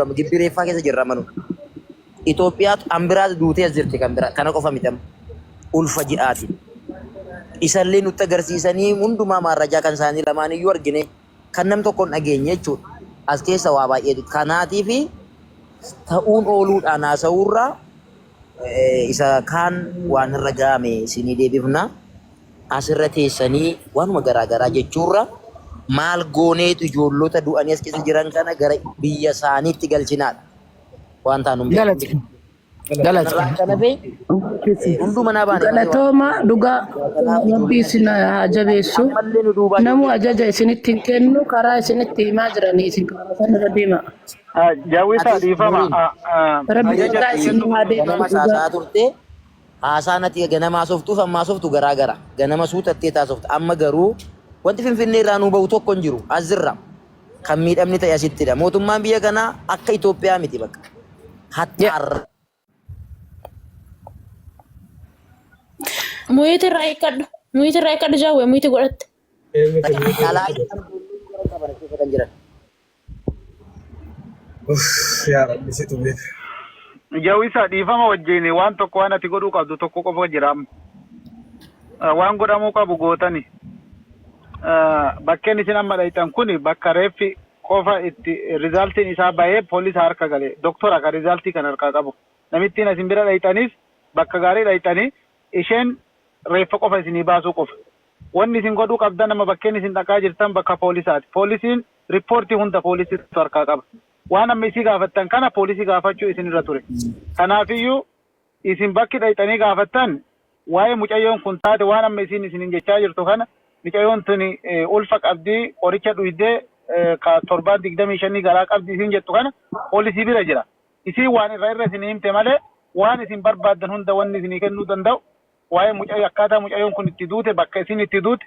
lama gibbireeffaa keessa jirra manu. Itoophiyaatu ambiraat duutee as jirti kan biraa kana qofa mitam ulfa ji'aati. Isallee nutti agarsiisanii hundumaa maarrajaa kan isaanii lamaan iyyuu argine kan nam tokkoon dhageenye jechuudha. As keessa waa baay'eetu kanaatii fi ta'uun ooluudhaan haasa'uurraa isa kaan waan irra gaame isinii deebifna. Asirra teessanii waanuma garaagaraa jechuurra maal gooneetu ijoollota du'anii as keessa jiran kana gara biyya isaaniitti galchinaadha. Waan taanum galatooma dhugaa rabbii isin haa jabeessu namu ajaja isinitti hin kennu karaa isinitti himaa jiranii isin kan irra deema. Jawwisa dhiifama. Rabbi dhugaa isin haa deema. turte haasaanati ganama softuuf ammaa softu garaagara ganama suutattee taasoftu amma garuu wanti finfinnee irraa nu bahu tokko hin jiru asirra kan miidhamni ta'e asittidha. Mootummaan biyya kanaa akka Itoophiyaa miti bakka. Hattaar. Muyiti irraa eeggadhu jaawwee muyiti godhatte. Jawwisa dhiifama wajjin waan tokko waan ati godhuu qabdu tokko qofa jira. Waan godhamuu qabu gootani. Bakkeen isin amma dhaytan kun bakka reeffi qofa itti rizaaltiin isaa bahee poolisa harka galee doktora kan rizaaltii kan harkaa qabu. Namittiin asin bira dhaytanis bakka gaarii dhaytanii isheen reeffa qofa isinii baasuu qofa. Wanni isin godhuu qabdan nama bakkeen isin dhaqaa jirtan bakka poolisaati. Poolisiin riippoortii hunda poolisiitu harkaa qaba. Waan amma isii gaafattan kana poolisii gaafachuu isin irra ture. Kanaafiyyuu isin bakki dhaytanii gaafattan waa'ee mucayyoon kun taate waan amma isin jechaa jirtu kana mucayyoon tuni ulfa qabdii qoricha dhuydee ka 725 garaa qabdii isin jettu kana poolisii bira jira. Isin waan irra isin himte malee waan isin barbaaddan hunda wanni isin kennuu danda'u waa'ee mucayyoo akkaataa mucayyoon kun itti duute bakka isin itti duute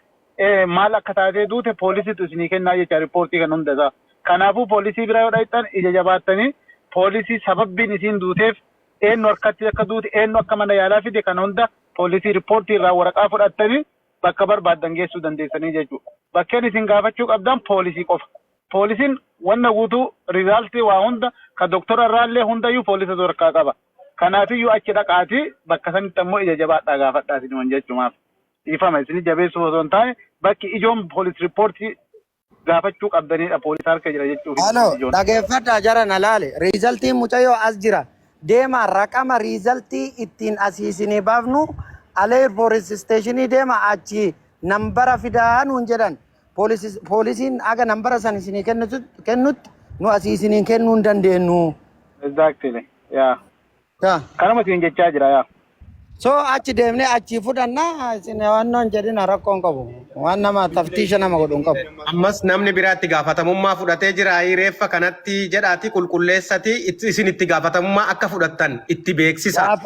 maal akka taatee duute poolisiitu isin kennaa jecha riippoortii kan hunda isaa. Kanaafuu poolisii bira yoo dhaytan ija jabaattanii poolisii sababbiin isin duuteef eenyu harkatti akka duute eenyu akka mana yaalaa fide kan hunda poolisii riippoortii irraa waraqaa fudhattanii bakka barbaaddan geessuu dandeessanii jechuudha. Bakkeen isin gaafachuu qabdan poolisii qofa. Poolisiin wanna guutuu rizaaltii waa hunda ka doktora irraallee hundayyuu poolisatu harkaa qaba. Kanaafiyyuu achi dhaqaatii bakka sanitti ammoo ija jabaadhaa gaafadhaa isin jechumaaf. Dhiifama isin jabeessuu osoo hin taane bakki ijoon poolis riippoortii gaafachuu qabdanidha poolis harka jira jechuudha. Halo dhageeffadhaa jaran alaale riizaltiin mucayyoo as jira deema raqama riizaltii ittiin asiisinii baafnu alee poolis isteeshinii deema achi nambara fidaa nuun jedhan poolisiin aga nambara san isinii kennutti nu asiisiniin kennuu hin dandeenyu. Exactly. Yeah. Kanuma isin jechaa jira yaa. So achi deemnee achi fudhannaa isin waan jedhin rakkoon qabu waan nama taftiisha nama godhuun qabu. Ammas namni biraatti gaafatamummaa fudhatee jira reeffa kanatti jedhaati qulqulleessati isin itti gaafatamummaa akka fudhattan itti beeksisa.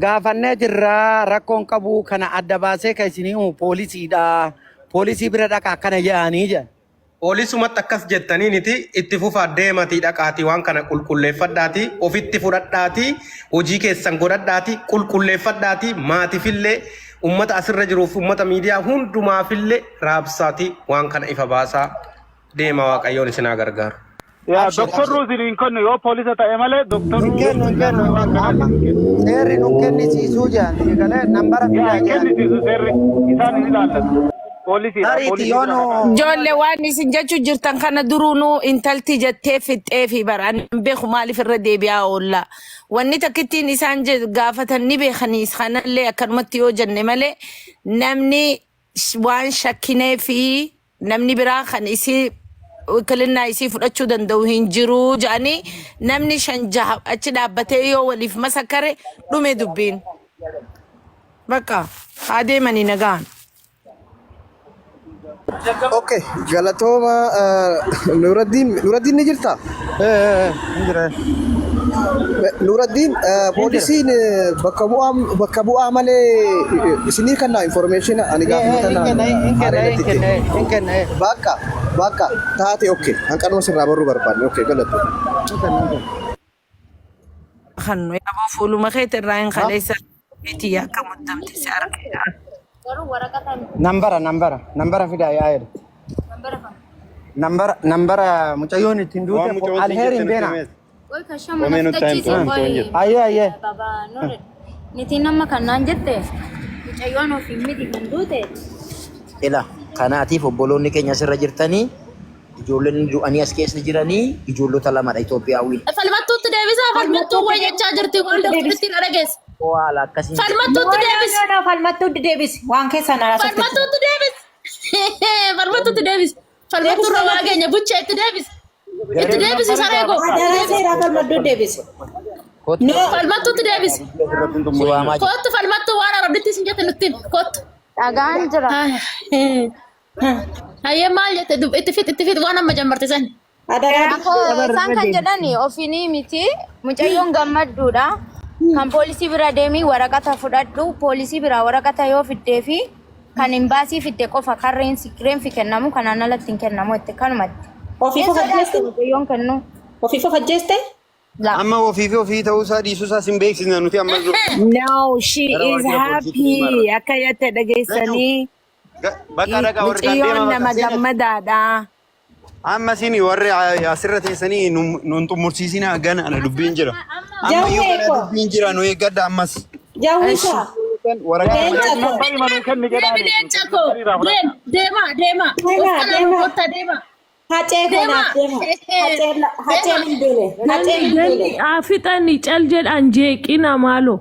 Gaafannee jirra rakkoon qabu kana adda baasee kan isinii poolisiidha. Poolisii bira dhaqa akkana jedhanii jedhan. Poolisumatti akkas jettaniiniti itti fufaa deematii dhaqaatii waan kana qulqulleeffadhaatii ofitti fudhadhaatii hojii keessan godhadhaatii qulqulleeffadhaatii maatiifillee ummata asirra jiruuf ummata miidiyaa hundumaafillee raabsaatii waan kana ifa baasaa deema waaqayyoon isin haa gargaaru. Yaa doktorru isin kennu yoo poolisa ta'e malee doktorru seerri nu kennisiisuu jedhan galee nambara fidaa jedhan. Kennisiisu seerri isaan hin ilaallatu. Ijoollee waan isin jechuu jirtan kana duruunuu intalti jettee fixxee fi baraan beeku maaliif irra deebi'aa oolla. Wanni takkittiin isaan gaafatan ni beekaniis kanallee akkanumatti yoo jenne malee namni waan shakkinee fi namni biraa kan isii wikilinaa isii fudhachuu danda'u hin jiru jedhanii namni 5 achi dhaabbatee yoo waliif masakkare dhume dubbiin. Bakka haa deemanii nagaan. Okay, galatoma Nuruddin ni jirta? Nuruddin poolisiin bakka bu'aa malee isinii kanna information ani gaafatan bakka taate okay hanqanuma sirraa baruu barbaanne okay galatu. Kan yaaboo fuuluma keetti irraa hin kaleessa iti akka muddamte si argina. Nambara fidaa yaa'edha. Nambara mucayyoon ittiin duute alheeriin beena. Oi kashama naftachiise oi. Ayyee. Baba nure. Nitiin nama kanaan jette. Mucayyoon ofiin miti kan duute. Ila kanaatiif obboloonni keenya asirra jirtanii ijoolleen du'anii as keessa jiranii ijoollota lamadha Itoophiyaawwiin. Falmattuutti deebisaa falmattuu wayyachaa jirti waan doktoritti dhageessa. Waala akkasiin. Falmattuutti deebisi. Falmattuutti deebisi. Waan keessa na laafatti. Falmattuutti deebisi. Falmattuutti deebisi. Falmattuu rawaa keenya buchee itti deebisi. Itti deebisi sareego. Seeraa falmattuu deebisi. Falmattuutti deebisi. Kottu falmattuu waan arabditti isin jette nutti kottu. Dhagaan jira. Hayyee maal jette itti fit waan amma jammarte san. Isaan kan jedhani ofiinii miti mucayyoon gammadduudha. Kan poolisii bira deemii waraqata fudhadhu poolisii bira waraqata yoo fiddee fi kan imbaasii fidde qofa karreen sikireen fi kennamu kanaan alatti hin kennamu itti kanumatti. Ofiifa fajjeeste. Mucayyoon kennu. Ofiifa fajjeeste. Amma ofii ta'uusaa dhiisuusaa sin beeksisna nuti amma No, she is happy. Akka yatte dhageessanii. bakka dhagaa warri Mucayyoon nama gammadaadha. amma sini warri asirra teessanii nun xumursiisina gana ana dubbiin jira. Amma yoo kana dubbiin jira nu eeggadha ammas. Jawwisha. Deema. Hacee kanaaf deema. Haceen hin beele. Haceen hin beele. Afixani cal jedhan jeeqina maalo.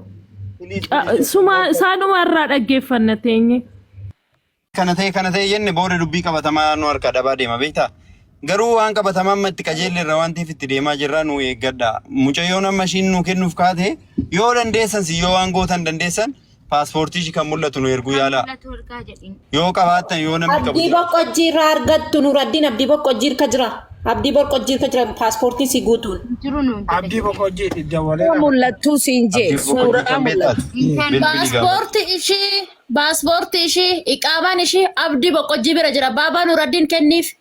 Suma saanuma irraa dhaggeeffanna teenye. Kana ta'e jenne booda dubbii qabatamaa nu harka dhabaa deema beektaa? Garuu waan qabatamaa amma itti qajeelle irra waan ta'eef itti deemaa jirra nu eeggadha. Mucayyoon amma ishiin nu kennuuf kaate yoo dandeessan si yoo waan gootan dandeessan paaspoortii ishii kan mul'atu nu erguu yaala. Yoo qabaattan yoo namni qabu. Abdii boqqojjii irraa argattu Nuraddiin abdii boqqojjii irka jira. Abdii boqqojjii irka jira paaspoortii si guutuun. Abdii boqqojjii dawwalee. Mul'attuu siin jee suuraa mul'atu. Paaspoortii ishii iqaamaan ishii abdii boqqojjii bira jira. Baabaa Nuraddiin kenniif.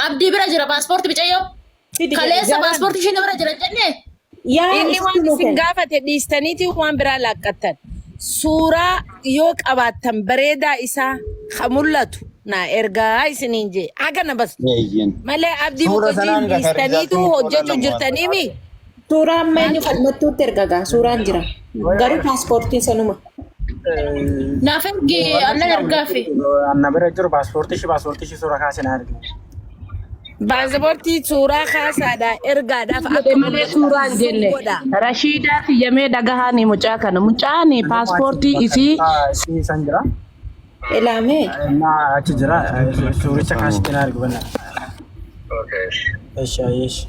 Abdii bira jira paaspoortii bicayyoo. Kaleessa paaspoortii ishii bira jira jennee. Inni waan isin gaafate dhiistaniiti waan biraa laaqqattan. Suuraa yoo qabaattan bareedaa isaa kan mul'atu na ergaa isiniin jee hagana bas malee abdii boqqojjii dhiistaniitu hojjechuu jirtaniimi. Suuraa amma inni falmattuutti ergagaa suuraan jira. Garuu paaspoortiin sanuma. Naaf ergi anna ergaafi. Anna bira jiru paaspoortii ishii suuraa kaasee na ergi. Paaspoortii suuraa kaasaadha ergaadhaaf akka Malee suuraan jenne. Rashiidaa fiyyamee dhagahaani mucaa kana. Mucaani paaspoortii isii. San jira. Ilaamee. Achi jira suuricha kaasitti na ergi banna. Yesh.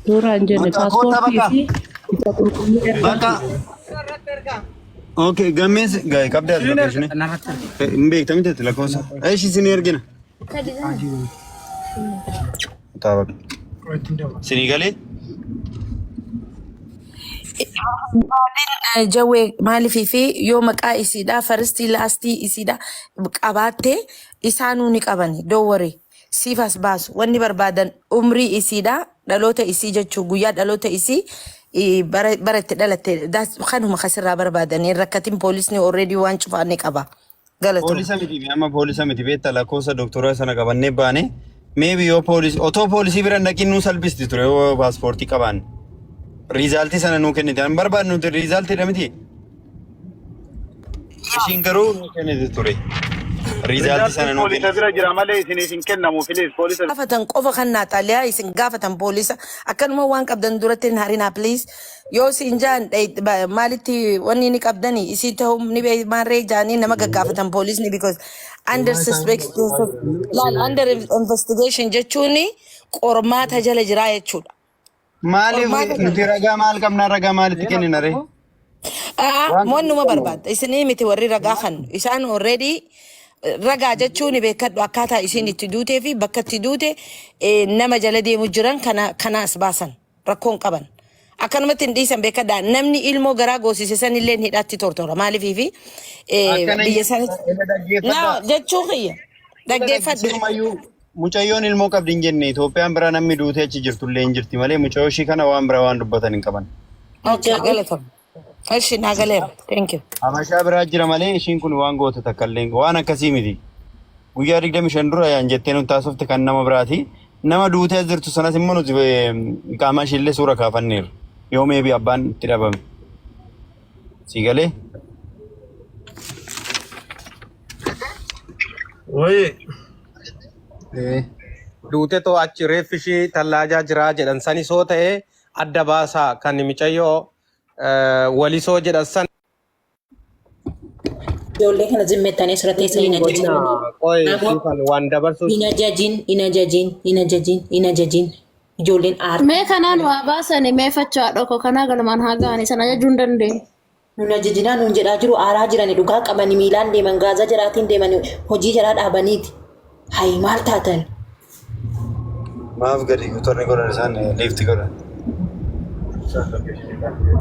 Suuraan jenne paaspoortii isii. Bakka. Okay, gamees gaay qabda location. Mbek tamit te lakosa. Aishi sin ergina. Tabak. Sinigale? Jawwee maaliifii fi yoo maqaa isiidha faristii laastii isiidha qabaatte isaanuu ni qabani doowwari siifas baasu wanni barbaadan umrii isiidha dhaloota isii jechuu guyyaa dhaloota isii bara itti dhalatte kanuma kasirraa barbaadanii rakkatiin poolisni already waan cufaanne qaba. Polisa miti amma polisa miti beektaa lakkoofsa doktora sana qabannee baane maybe yoo otoo poolisii bira dhaqin nu salphisti ture yoo paaspoortii qabaanne. Rizaaltii sana nuu kennite an barbaadnu nuti rizaaltiidha miti. Ishiin garuu nuu kennite ture. Rizaaltii sana nuu kennite. Polisa bira jira malee isin kennamu filis polisa. Gaafatan qofa kan Naataaliyaa isin gaafatan poolisa akkanuma waan qabdan duratti hin harinaa please yoo isin jaan maalitti wanni ni qabdani isii ta'uu ni maarree jaanii nama gaggaafatan poolisni because under investigation jechuun qormaata jala jiraa jechuudha. Maaliif nuti ragaa maal qabnaa ragaa maalitti kennina ree? Wannuma barbaadda isinii miti warri ragaa kan isaan already ragaa jechuun beekadhu akkaataa isiin itti duutee fi bakka itti duute nama jala deemu jiran kanaas baasan rakkoon qaban. Akkanumatti hin dhiisan beekadhaa namni ilmoo garaa goosise sanillee hidhaatti tortora maaliifii fi biyya sanatti jechuu kiyya dhaggeeffadhu. Mucayyoon ilmoo qabdi hin jenne Itoophiyaan bira namni duutee achi jirtullee hin jirti malee mucayyoo ishii kana waan bira waan dubbatan hin qaban. Galatoom. Ishi naagaleera. Thank you. Habashaa biraa jira malee ishiin kun waan goota takka illee waan akkasii miti. Guyyaa 25 dura yaan jettee nuti taasofte kan nama biraati. nama duutee jirtu sanas immoo nuti qaama ishillee suura kaafanneerra. Yoo meebii abbaan itti dhabame. Si galee? Wayii. Duute too achi reeffi ishii tallaajaa jiraa jedhan sani soo ta'ee adda baasaa kan mucayyoo walisoo jedhan san. Ijoollee kana zimmettanii asirratti eessa hin ajajin. Waan dabarsuuf. Hin ajajin. Ijoolleen aartii. Mee kanaan waa baasanii mee fachaa dhoko kanaa galmaan haa ga'anii sana ajajuun dandeenye. Nun ajajinaa nun jedhaa jiru aaraa jirani dhugaa qabanii miilaan deeman gaazaa jaraatiin deeman hojii jaraa dhaabaniiti. Hayi maal taatan? Maaf gadi torni godhan isaan leefti godhan.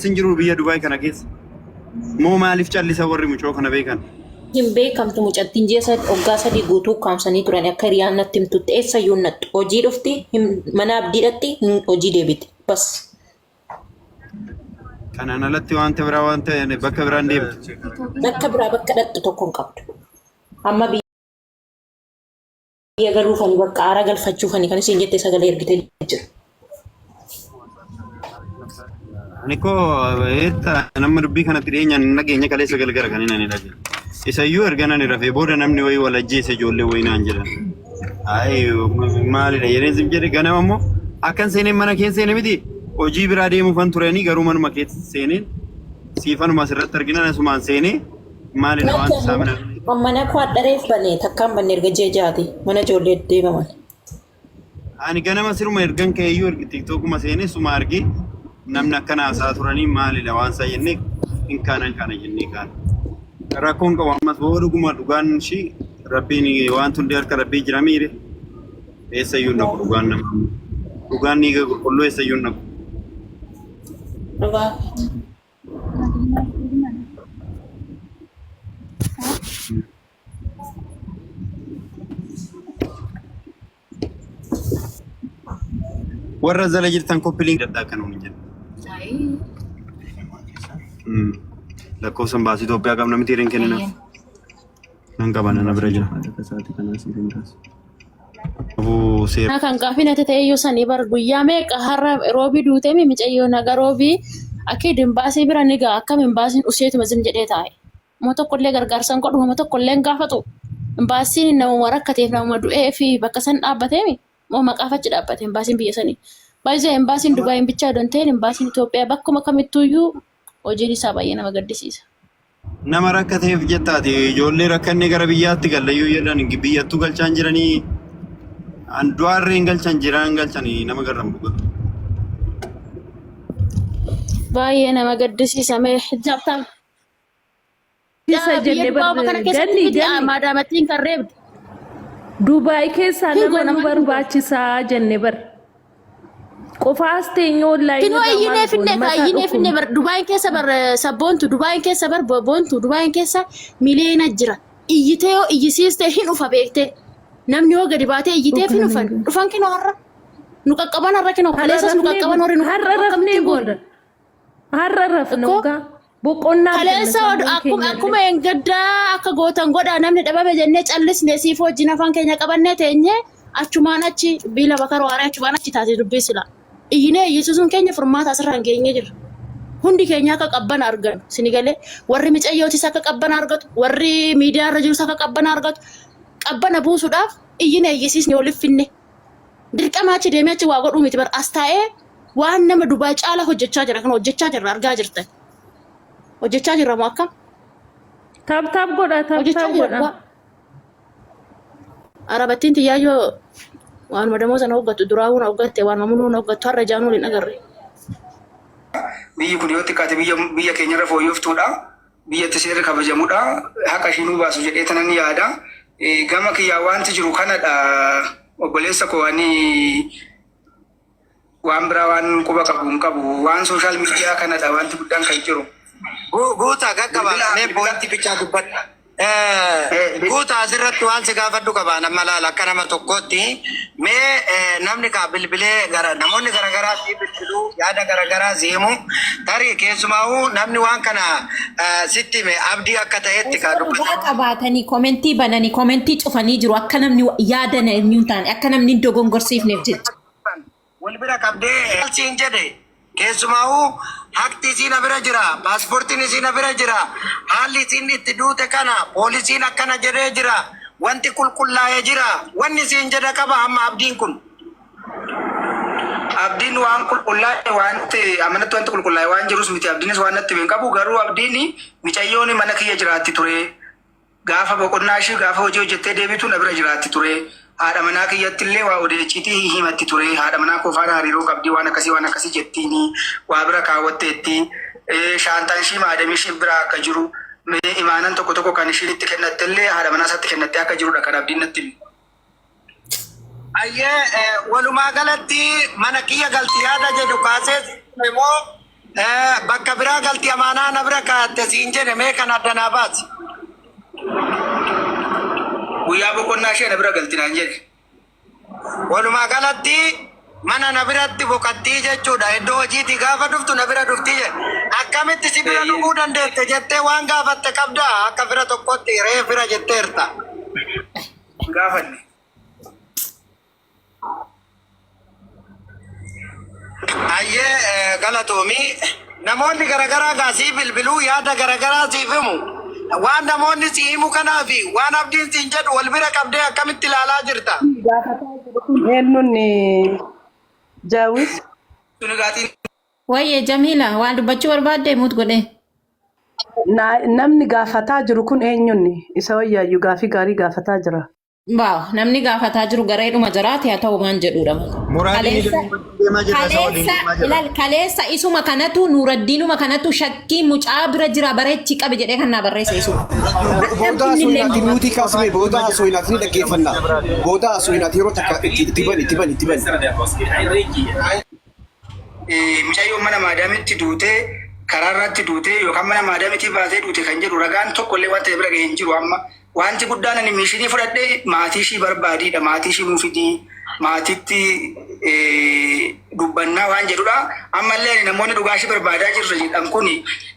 Sin jiru biyya Dubaay kana keessa. Moo maaliif callisa warri mucoo kana beekan? Hin beekamtu mucattiin jeessa waggaa sadii guutuu kaamsanii turan akka hiriyaan natti himtutti eessayyuu nattu hojii dhufti mana abdiidhatti hojii deebiti bas. Kanaan alatti wanta biraa wanta bakka biraan deemtu. Bakka biraa bakka dhattu tokko hin qabdu. Amma biyya galuufanii bakka aara galfachuufanii kan isin jettee sagalee ergitee jira. Niko nama dubbii kanatti dhiyeenyaan nageenya kaleessa galgara kan inni dhagee. Isayyuu erganan rafee booda namni wayii wal ajjeese ijoollee wayii naan jedhan. Maalidha yeroo isin jedhe ganama immoo akkan seeneen mana keessa seene miti hojii biraa deemuufan turanii garuu manuma keessa seeneen siifanuma asirratti arginan asumaan seenee maalidha waan isaa mana. Mana koo addareef banee takkaan banne erga jeejaati mana ijoollee deemaman. Ani ganama siruma ergan ka'eeyyuu ergi tiktookuma seenee suma argee namni akkana haasaa turanii maalidha waan isaa jennee hin kana jennee kaana. Rakkoon qabu ammas boo dhuguma dhugaan ishii rabbiin waan hundee harka rabbii jira miire eessayyuu hin naqu dhugaan nama dhugaan dhiiga qulqulluu eessayyuu hin naqu. Warra zala jirtan koppiliin daddaa kan uumin jedhu. Lakkoofsan baasii Itoophiyaa qabna miti hireen kennina. Nan qaban na bira jira. Kan qaafin ati ta'e iyyuu sanii bar guyyaa meeqa har'a roobii duutee mucayyoo naga roobii akka dimbaasii bira ni ga'a akka dimbaasiin useetuma zim jedhee taa'e. Moo tokkollee gargaarsan godhu moo tokkollee hin gaafatu. Dimbaasiin namuma rakkateef namuma du'ee fi bakka san dhaabbateemi moo maqaafachi dhaabbate dimbaasiin biyya sanii. Baay'ee dimbaasiin Dubaayin bichaa don ta'e dimbaasiin Itoophiyaa bakkuma kamittuuyyuu hojiin isaa baay'ee nama gaddisiisa. Nama rakkateef jettaati ijoollee rakkannee gara biyyaatti gallayyuu jedhan biyyattuu galchaan jiranii du'aarreen galchan jiraan galchanii nama garran buqatu. Baay'ee nama gaddisiisa mee jabtaan. Isa jenne ganni maadaamattiin kan reebde. Dubaay keessaa nama nu barbaachisaa jenne bar. Qofaas teenyoo online. Kinoo iyyinee finne bar Dubaayin keessa bar sabboontu Dubaayin keessa bar boontu Dubaayin keessa miliyoona jira. Iyyitee yoo iyyisiistee hin ufa beektee. Namni yoo gadi baatee iyyitee fi dhufan kinoo har'a. Nu qaqqaban har'a kinoo kaleessas nu qaqqaban horii nu har'a rafnee booda. Har'a rafne ugaa boqonnaa. Kaleessa akkuma hin gaddaa akka gootan godhaa namni dhabame jennee callisnee siif wajjin afaan keenya qabannee teenye achumaan achi biila bakar waaree achumaan achi taatee dubbisila. Iyyinee iyyisuun keenya furmaata asirraan geenye jira. Hundi keenya akka qabbana argatu sinigalee warri micayyootis akka qabbana argatu warri miidiyaa irra jirus akka qabbana argatu. Qabbana buusuudhaaf iyyinee iyyisiisni waliif finne. Dirqama achi deemee achi waa godhuu miti bar as taa'ee waan nama Dubaay caalaa hojjechaa jira kan hojjechaa jirra argaa jirtan. Hojjechaa jirra moo akkam? Taap godha. Arabattiin tiyyaayyoo waan madamoo sana hoggattu duraawuu na hoggatte waan mamunuu na hoggattu har'a jaanuu hin agarre. Biyyi kun yoo xiqqaate biyya keenyarra fooyyoftuudha. Biyyatti seerri kabajamuudha. Haqa ishiinuu baasu jedhee tanan yaada. Gama kiyyaa wanti jiru kanadha. Obboleessa koo waan biraa waan quba qabu hin qabu. Waan sooshaal miidiyaa kanadha wanti guddaan kan jiru. Guutaa qaqqaba mee pointi bichaa dubbadha. Guuta asirratti waan si gaafadhu qaba nama laala akka nama tokkotti mee namni kaa bilbilee gara namoonni garagaraa si bilbiluu yaada garagaraa seemu tarii keessumaa'uu namni waan kana sitti mee abdii akka ta'etti kaa dubbata qabaatanii komentii bananii komentii cufanii jiru akka namni yaada hin taane akka namni dogongorsiifneef jecha. Wal bira qabdee siin jedhe keessumaa'uu hakti isiin bira jira paaspoortiin isiin bira jira haalli isiin itti duute kana poolisiin akkana jedhee jira wanti qulqullaa'ee jira wanni isiin jedha qaba amma abdiin kun. Abdiin waan qulqullaa'e wanti amanatti wanti qulqullaa'e waan jirus miti abdiinis waan natti hin qabu garuu abdiin micayyoon mana kiyya jiraatti ture gaafa boqonnaa ishii gaafa hojii hojjettee deebitu na bira jiraatti ture. Haadha manaa kiyyatti illee waa odeessitii himatti ture. Haadha manaa koo faana hariiroo qabdi waan akkasii jettiini waa bira kaawwatteetti. Shaantaan ishii maadamii ishii bira akka jiru imaanan tokko kan ishiin itti kennatte illee haadha manaa isaatti kennattee akka jirudha kan abdiin natti hime. Ayyee walumaa galatti mana kiyya galti yaada jedhu kaasee immoo bakka biraa galti amaanaa na bira kaatte siin jedhe mee kan addanaa baati. Guyyaa boqonnaa ishee na bira galtinaan jedhe. Walumaa galatti mana na biratti boqattii jechuudha. Iddoo hojiitii gaafa dhuftu na bira dhufti jedhe. Akkamitti si bira dhufuu dandeette jettee waan gaafatte qabdaa akka fira tokkotti ree fira jetteerta. Gaafanne. Ayyee galatoomii namoonni garagaraa gaasii bilbiluu yaada garagaraa siif himu. Waan namoonni si himu kanaaf waan abdiin siin jedhu wal bira qabdee akkamitti ilaalaa jirta? Eenyuun Jaawis? Wayyee Jamiila waan dubbachuu barbaadde muut godhe. Namni gaafataa jiru kun eenyuun isa wayyaayyuu gaafii gaarii gaafataa jira. Waaw namni gaafataa jiru gareedhuma jiraate haa ta'u maan jedhuudha. Kaleessa isuma kanatu Nuuraddiinuma kanatu shakkii mucaa bira jira bareechi qabe jedhee kan naa barreesse isuma. Booda asooyinaati nuti kaasne booda asooyinaati ni dhaggeeffanna. Booda asooyinaati yeroo takka itti bani. Mucayyoon mana maadaamitti duutee karaarratti duutee yookaan mana maadaamitti baatee duute kan jedhu ragaan tokkollee wanta bira gahee hin jiru amma. Wanti guddaan ani mishinii fudhadhee maatii ishii barbaadiidha. Maatii ishii muufidii maatiitti dubbannaa waan jedhudha. Ammallee namoonni dhugaa ishii barbaadaa jirra jedhan kun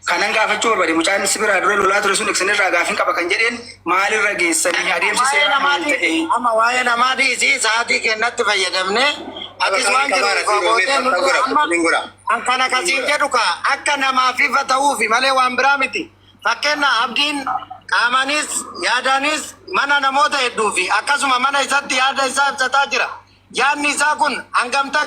kanan gaafachuu barbaade. Mucaan si biraa dura lolaa ture sun ibsanirraa gaafin qaba kan jedheen maalirra geessanii adeemsi seeraa maal ta'e. Amma waa'ee namaatii si sa'aatii kennatti fayyadamne atis waan jiru kana kasiin jedhu akka namaaf ifa ta'uufi malee waan biraa miti. Fakkeenyaaf abdiin qaamaanis yaadaanis mana namoota hedduu fi akkasuma mana isaatti yaada isaa ibsataa jira. Yaadni isaa kun hangamta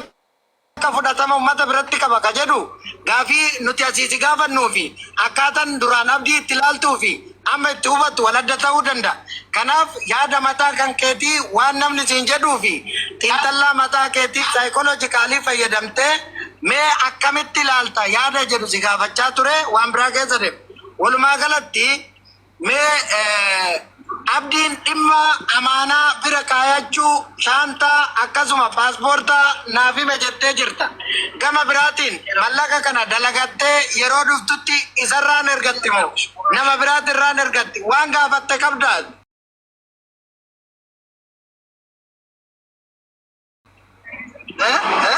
akka fudhatama uummata biratti qaba ka jedhu gaafii nuti asiisi gaafannuu fi akkaataan duraan abdii itti ilaaltuu fi amma itti hubattu wal adda ta'uu danda'a. Kanaaf yaada mataa kan keetii waan namni siin jedhuu fi xiinxallaa mataa keetii saayikooloojikaalii fayyadamtee mee akkamitti ilaalta yaada jedhu si gaafachaa ture waan biraa keessa deemu. Walumaa galatti mee abdiin dhimma amaanaa bira kaayachuu shaantaa akkasuma paaspoortaa naaf hime jettee jirta. Gama biraatiin mallaqa kana dalagattee yeroo dhuftutti isarraan ergatti moo nama biraatirraan ergatti waan gaafatte qabdaa?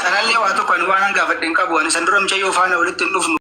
Sanallee waa tokko ani waan gaafadhe hin qabu ani san dura mucayyoo faana walitti hin dhufnu.